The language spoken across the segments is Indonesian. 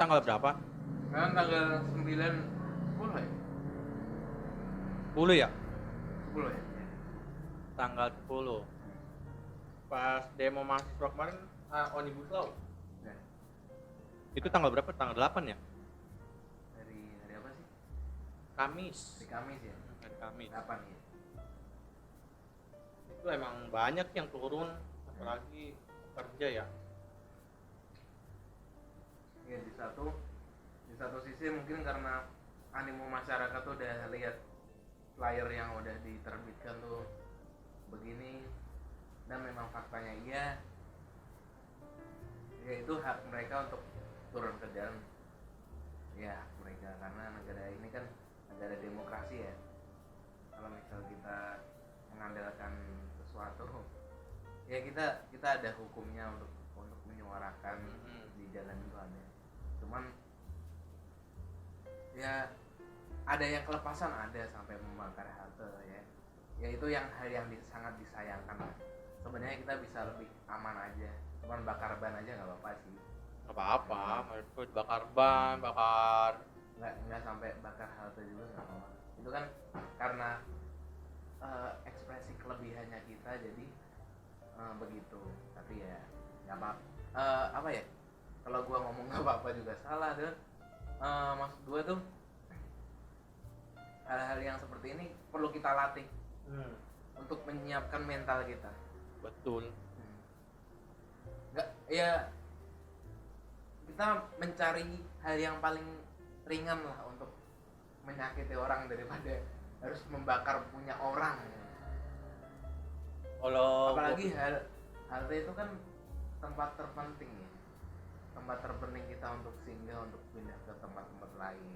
tanggal berapa? Sekarang tanggal 9 10 ya? 10 ya? 10 ya? Tanggal 10. Pas demo mahasiswa kemarin Omnibus Law. Ya. Itu tanggal berapa? Tanggal 8 ya? Hari apa sih? Kamis. Di Kamis ya? Hari Kamis. 8 ya? Itu emang banyak yang turun, apalagi kerja ya. Ya di satu sisi mungkin karena animo masyarakat tuh udah lihat flyer yang udah diterbitkan tuh begini, dan memang faktanya iya, ya itu hak mereka untuk turun ke jalan, ya hak mereka, karena negara ini kan negara demokrasi ya. Kalau misal kita mengandalkan sesuatu, ya kita ada hukumnya untuk menyuarakan di jalan itu ada. Cuman ya ada yang kelepasan, ada sampai membakar halte ya itu yang hal yang sangat disayangkan lah. Sebenarnya kita bisa lebih aman aja, cuman bakar ban aja nggak apa-apa sih. Nggak apa-apa, itu bakar ban, bakar nggak sampai bakar halte juga nggak apa-apa. Itu kan karena ekspresi kelebihannya kita, jadi begitu. Tapi ya nggak apa-apa. Apa ya, kalau gua ngomong nggak apa-apa juga salah tuh. Maksud gua tuh hal-hal yang seperti ini perlu kita latih untuk menyiapkan mental kita. betul. Nggak, ya kita mencari hal yang paling ringan lah untuk menyakiti orang daripada harus membakar punya orang. Kalau Apalagi halte itu kan tempat terpenting ya, tempat terpenting kita untuk singgah, untuk pindah ke tempat-tempat lain.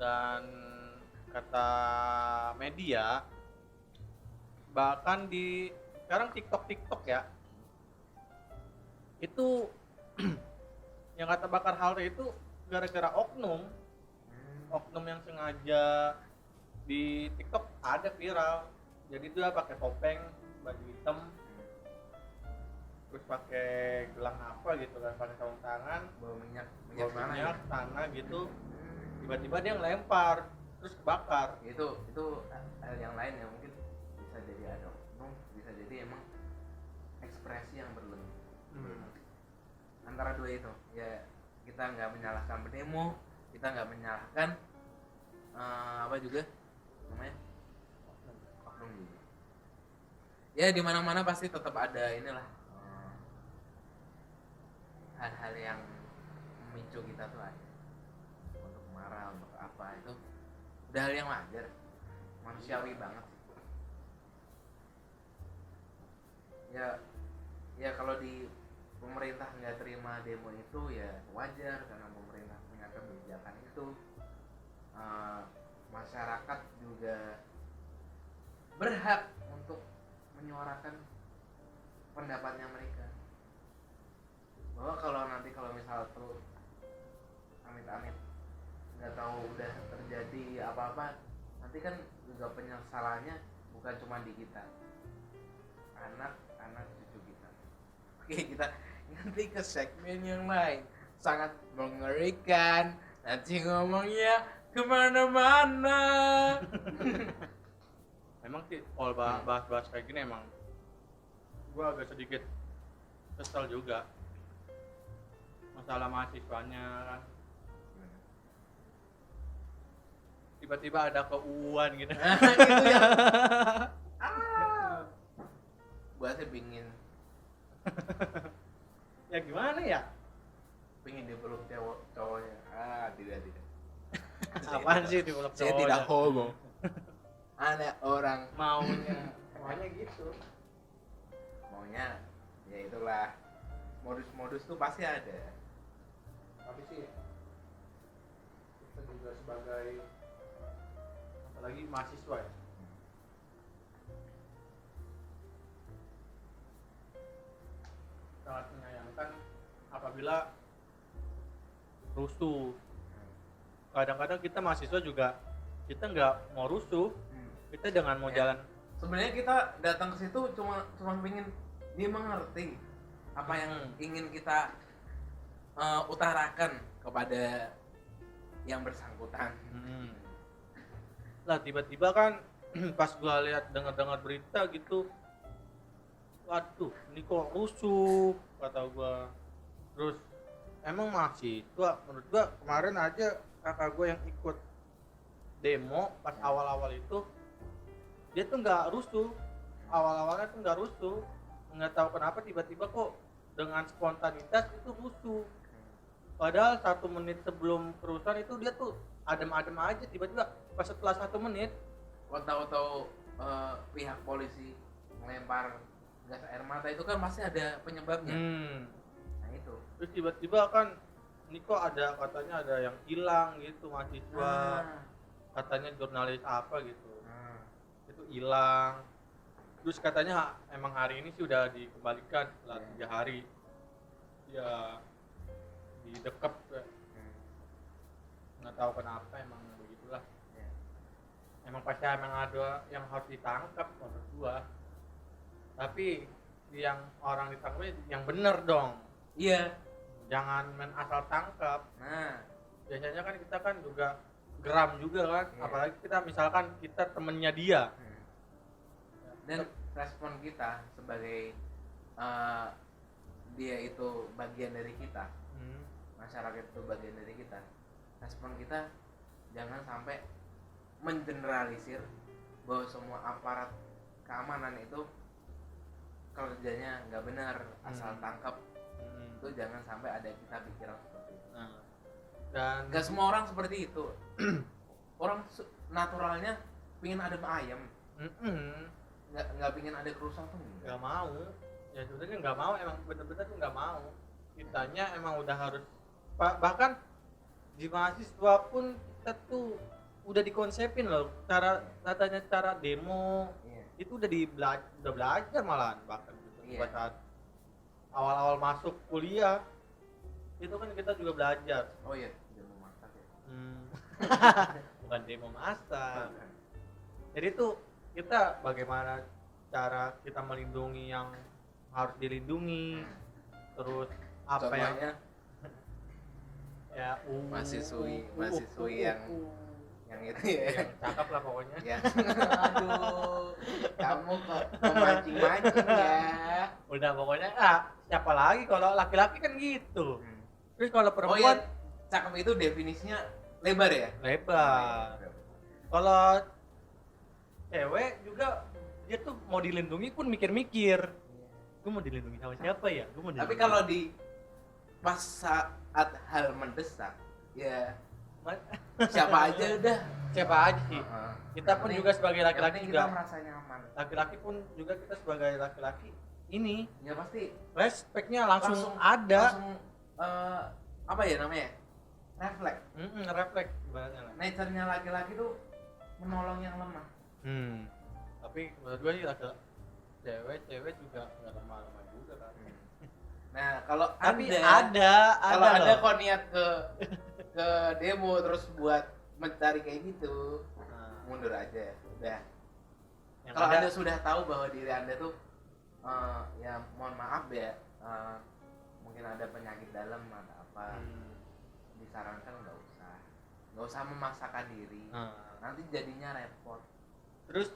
Dan kata media, bahkan di sekarang TikTok ya, itu yang kata bakar halte itu gara-gara oknum yang sengaja di TikTok ada viral. Jadi dia pakai topeng, baju hitam, terus pakai gelang apa gitu kan, pakai sarung tangan, Bawa minyak bawa mana minyak ya? tanah gitu, tiba-tiba dia ngelempar terus kebakar. Itu hal yang lain yang mungkin bisa jadi ada oknum, bisa jadi emang ekspresi yang berlebih. Antara dua itu ya, kita nggak menyalahkan pendemo, kita nggak menyalahkan apa juga namanya, oknum juga. Ya di mana-mana pasti tetap ada inilah hal-hal yang memicu kita tuh ada untuk marah, untuk apa, itu udah hal yang wajar, manusiawi banget. Ya kalau di pemerintah nggak terima demo itu ya wajar, karena pemerintah punya kebijakan itu. Masyarakat juga berhak untuk menyuarakan pendapatnya mereka, bahwa kalau misal tuh amit-amit nggak tahu udah terjadi apa-apa, nanti kan juga penyesalannya bukan cuma di kita, anak cucu kita. Oke, kita nanti ke segmen yang lain, sangat mengerikan, nanti ngomongnya kemana-mana. Memang sih kalau bahas kayak gini emang gua agak sedikit kesel juga, masalah mahasiswanya kan. Tiba-tiba ada keuuan gitu. Itu yang gua sih pingin Ya gimana ya? dipeluk cowoknya. Tidak. Apaan sih di peluk Saya cowoknya? tidak homo. Ada orang maunya gitu. maunya, ya itulah, modus-modus tuh pasti ada. Tapi sih kita juga sebagai, apalagi mahasiswa ya, sangat menyayangkan apabila rusuh. Kadang-kadang kita mahasiswa juga, kita nggak mau rusuh, kita dengan mau Ya. jalan. Sebenarnya kita datang ke situ cuma pengen dia mengerti apa yang ingin kita utarakan kepada yang bersangkutan. Lah tiba-tiba kan pas gua lihat dengar berita gitu, waduh ini kok rusuh kata gua. Terus emang mahasiswa, menurut gua kemarin aja kakak gua yang ikut demo pas awal-awal itu dia tuh nggak rusuh, awal-awalnya tuh nggak rusuh, nggak tahu kenapa tiba-tiba kok dengan spontanitas itu rusuh. Padahal 1 menit sebelum kerusuhan itu dia tuh adem-adem aja, tiba-tiba pas setelah 1 menit Tahu-tahu pihak polisi melempar gas air mata itu kan pasti ada penyebabnya. Nah itu. terus tiba-tiba kan ini kok ada katanya ada yang hilang gitu mahasiswa, katanya jurnalis apa gitu, itu hilang. Terus katanya emang hari ini sih udah dikembalikan setelah 3 hari ya didekep ya. Nggak tahu kenapa emang begitulah. Emang pasti emang ada yang harus ditangkap menurut gua, tapi yang orang ditangkap yang bener dong. Iya. Jangan main asal tangkap. Nah, Biasanya kan kita kan juga geram juga kan, apalagi kita misalkan kita temennya dia. dan respon kita sebagai dia itu bagian dari kita, masyarakat itu bagian dari kita, respon kita jangan sampai mengeneralisir bahwa semua aparat keamanan itu kerjanya nggak benar, asal tangkap. Itu jangan sampai ada kita pikiran seperti itu. Dan nggak semua orang seperti itu. Orang naturalnya pingin adem ayam, nggak pingin ada kerusuhan tuh nggak mau. Ya sebenarnya nggak mau, emang bener-bener tuh nggak mau. Kitanya emang udah harus bahkan di mahasiswa pun kita tuh udah dikonsepin loh cara demo. Itu udah udah belajar malahan bahkan gitu. Saat awal-awal masuk kuliah itu kan kita juga belajar. Oh iya, demo masak ya. Bukan demo masak. Jadi tuh kita bagaimana cara kita melindungi yang harus dilindungi, terus apa contohnya, ya mahasiswi yang itu ya, yang cakep lah pokoknya. Ya. Aduh, kamu kok memancing-mancing ya. Udah pokoknya siapa lagi kalau laki-laki kan gitu. Terus kalau perempuan, oh iya, cakep itu definisinya lebar ya? lebar. Kalau cewek juga dia tuh mau dilindungi pun mikir-mikir. Gue mau dilindungi sama siapa ya? Tapi kalau di pas saat hal mendesak, ya siapa aja udah. Siapa aja sih. Kita pun juga sebagai laki-laki juga. Kita merasa nyaman. Laki-laki pun juga kita sebagai laki-laki ini. Ya pasti. Respeknya langsung ada. Langsung apa ya namanya? Refleks. Refleks ibaratnya lah. Nature-nya laki-laki tuh menolong yang lemah. Tapi menurut gue sih cewek juga nggak lemah-lemah juga kan. Nah kalau tapi ada kalau ada loh. kok niat ke demo terus buat mencari kayak gitu, mundur aja udah. Kalau anda sudah tahu bahwa diri anda tuh ya mohon maaf ya, mungkin ada penyakit dalam atau apa, disarankan nggak usah memaksakan diri, nanti jadinya repot. Terus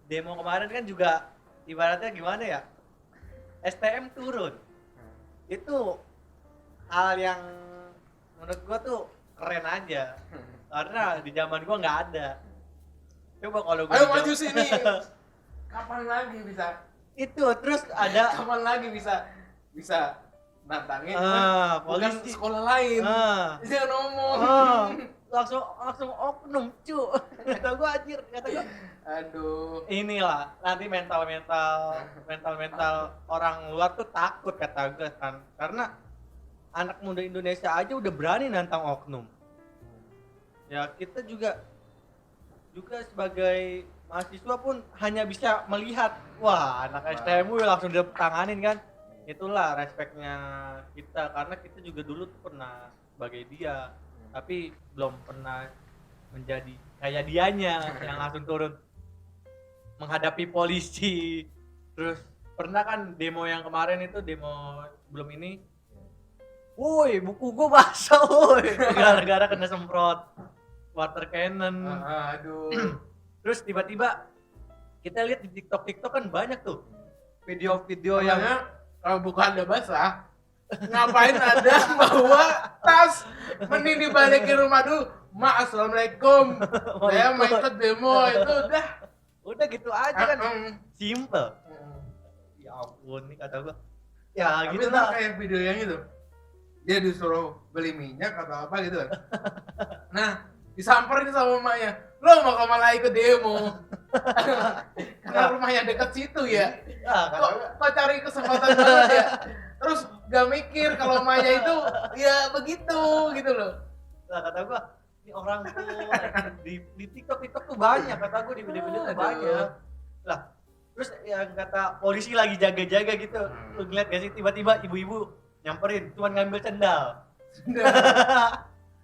demo kemarin kan juga ibaratnya gimana ya, STM turun, itu hal yang menurut gua tuh keren aja, karena di zaman gua nggak ada. Coba kalau gua ayo maju sini, kapan lagi bisa itu, terus ada kapan lagi bisa nantangin bukan polisi sekolah lain, dia ngomong langsung oknum cu. Kata gua anjir, aduh, inilah nanti mental orang luar tuh takut kata gue kan, karena anak muda Indonesia aja udah berani nantang oknum. Ya kita juga sebagai mahasiswa pun hanya bisa melihat, wah anak STMU langsung ditanganin kan. Itulah respeknya kita, karena kita juga dulu tuh pernah sebagai dia, tapi belum pernah menjadi kayak dianya yang langsung turun menghadapi polisi. Terus pernah kan demo yang kemarin itu, demo belum ini woi buku gua basah woi, gara-gara kena semprot water cannon. Aduh. Terus tiba-tiba kita lihat di TikTok kan banyak tuh video-video yang Yang kalau bukan ada basah, ngapain ada bawa tas, mending dibalik ke rumah dulu. Ma, assalamualaikum, saya mau ikut demo, itu udah gitu aja kan, udah. simple. Ya ampun nih kata gua. Ya Tapi gitu ntar lah. kayak video yang itu, dia disuruh beli minyak atau apa gitu kan. Nah, disamperin sama emaknya, lo mau malah ikut demo. Karena rumahnya deket situ ya. Ah, kata gua, Kok cari kesempatan banget ya. Terus gak mikir kalau emaknya itu ya begitu gitu loh. lah kata gua, ini orang tuh di TikTok tuh banyak, kata gua di video-video tuh Aduh. banyak. Lah, terus yang kata polisi lagi jaga-jaga gitu, lu ngeliat gak sih tiba-tiba ibu-ibu nyamperin, cuman ngambil sendal.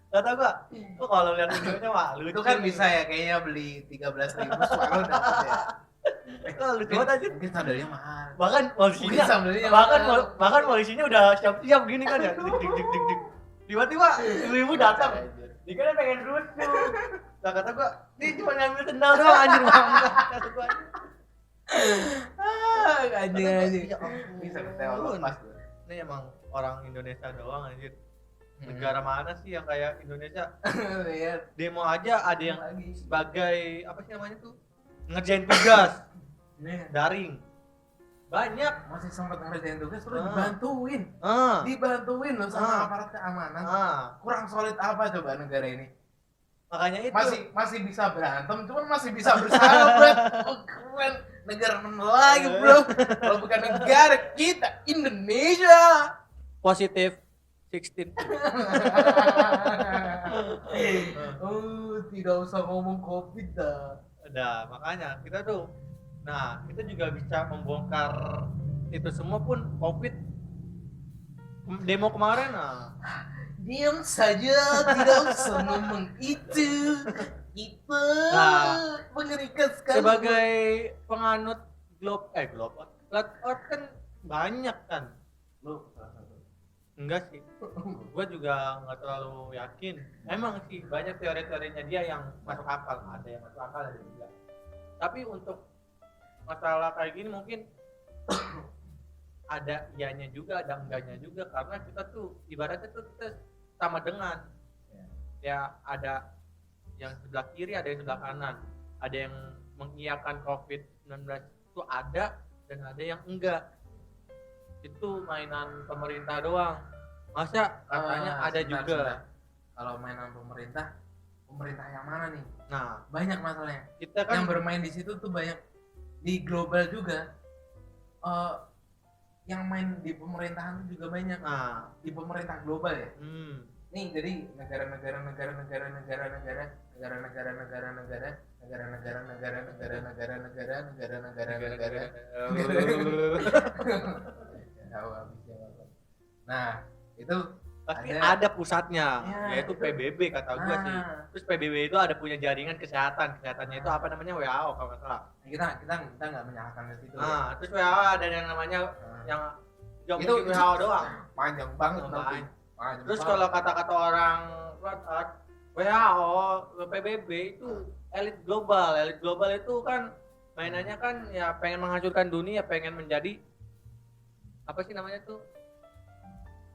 Kata gua, kok kalau lihat videonya wah lucu. Itu kan bisa ya kayaknya beli 13.000 suara dapet ya. Lucu banget aja. Mungkin sandalnya mahal. Bahkan polisinya, Mungkin sandalnya bahkan mahal. bahkan polisinya udah siap-siap gini kan ya. Dik dik dik dik dik. Tiba-tiba ibu-ibu datang. Dikira pengen lucu. Lah kata gua, dia cuma ngambil sendal doang anjir bangsa. Kata gua. Anjing. Ya ampun. Bisa ketawa lepas tuh. Ini emang orang Indonesia doang anjir. Negara mana sih yang kayak Indonesia? Iya. Demo aja ada yang Lagi. sebagai apa sih namanya tuh? Ngerjain tugas Nih, daring. Banyak. masih sempat ngerjain tugas terus Ah. dibantuin loh sama Ah. aparat keamanan. Ah, Kurang solid apa coba negara ini? makanya itu. Masih bisa berantem, cuman masih bisa bersahabat. Oh, keren. Negara mana lagi bro? Kalau bukan negara kita, Indonesia. Positif 16. Oh, tidak usah ngomong COVID dah. Nah, makanya kita tuh, nah kita juga bisa membongkar itu semua pun COVID demo kemarin. Nah, Diam saja, tidak usah ngomong itu. Kita Nah, mengerikan sekali. sebagai penganut globe flat earth kan banyak kan. Lu salah satu. Enggak sih, gue juga nggak terlalu yakin. Emang sih banyak teori-teorinya dia yang masuk akal, ada yang masuk akal ada yang enggak. Tapi untuk masalah kayak gini mungkin ada iyanya juga, ada enggaknya juga, karena kita tuh ibaratnya tuh kita sama dengan ya ada yang sebelah kiri, ada yang sebelah kanan, ada yang mengiyakan COVID-19 itu ada dan ada yang enggak. Itu mainan pemerintah doang. Masa katanya ada juga. Kalau mainan pemerintah yang mana nih? Nah, Banyak masalahnya. kita kan Yang bermain di situ tuh banyak. Di global juga. Yang main di pemerintahan tuh juga banyak. nah, Di pemerintah global ya. hmm, Nih jadi negara-negara tahu habisnya apa. Nah, itu pasti Ada. ada pusatnya, Ya, yaitu itu. PBB kata gua sih. Terus PBB itu ada punya jaringan kesehatannya itu apa namanya WHO kalau nggak salah. kita nggak menyalahkan ke situ. Nah, terus WHO ada yang namanya yang nggak Itu- mungkin WHO doang. Panjang banget Oh, nanti. banyak. Panjang Terus banget. kalau kata-kata orang flat earth, WHO, PBB itu elit global. Elit global itu kan mainannya kan ya pengen menghancurkan dunia, pengen menjadi apa sih namanya tuh?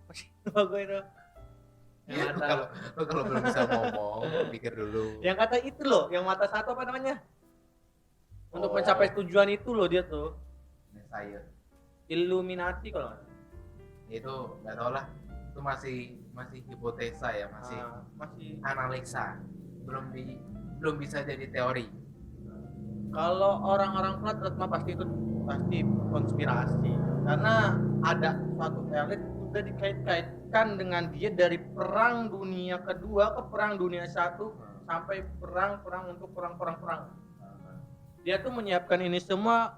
Apa sih nama gue itu? Yang Lu mata, kalau belum bisa ngomong, pikir dulu. yang kata itu loh, yang mata satu apa namanya? Untuk Oh. mencapai tujuan itu loh dia tuh. Saya Illuminati kalau nggak salah. itu nggak tahu lah. Itu masih hipotesa ya, masih Masih analisa. Belum bisa jadi teori. kalau orang-orang flat earth mah pasti itu pasti konspirasi karena ada suatu elit udah dikait-kaitkan dengan dia dari perang dunia kedua ke perang dunia satu sampai perang untuk perang dia tuh menyiapkan ini semua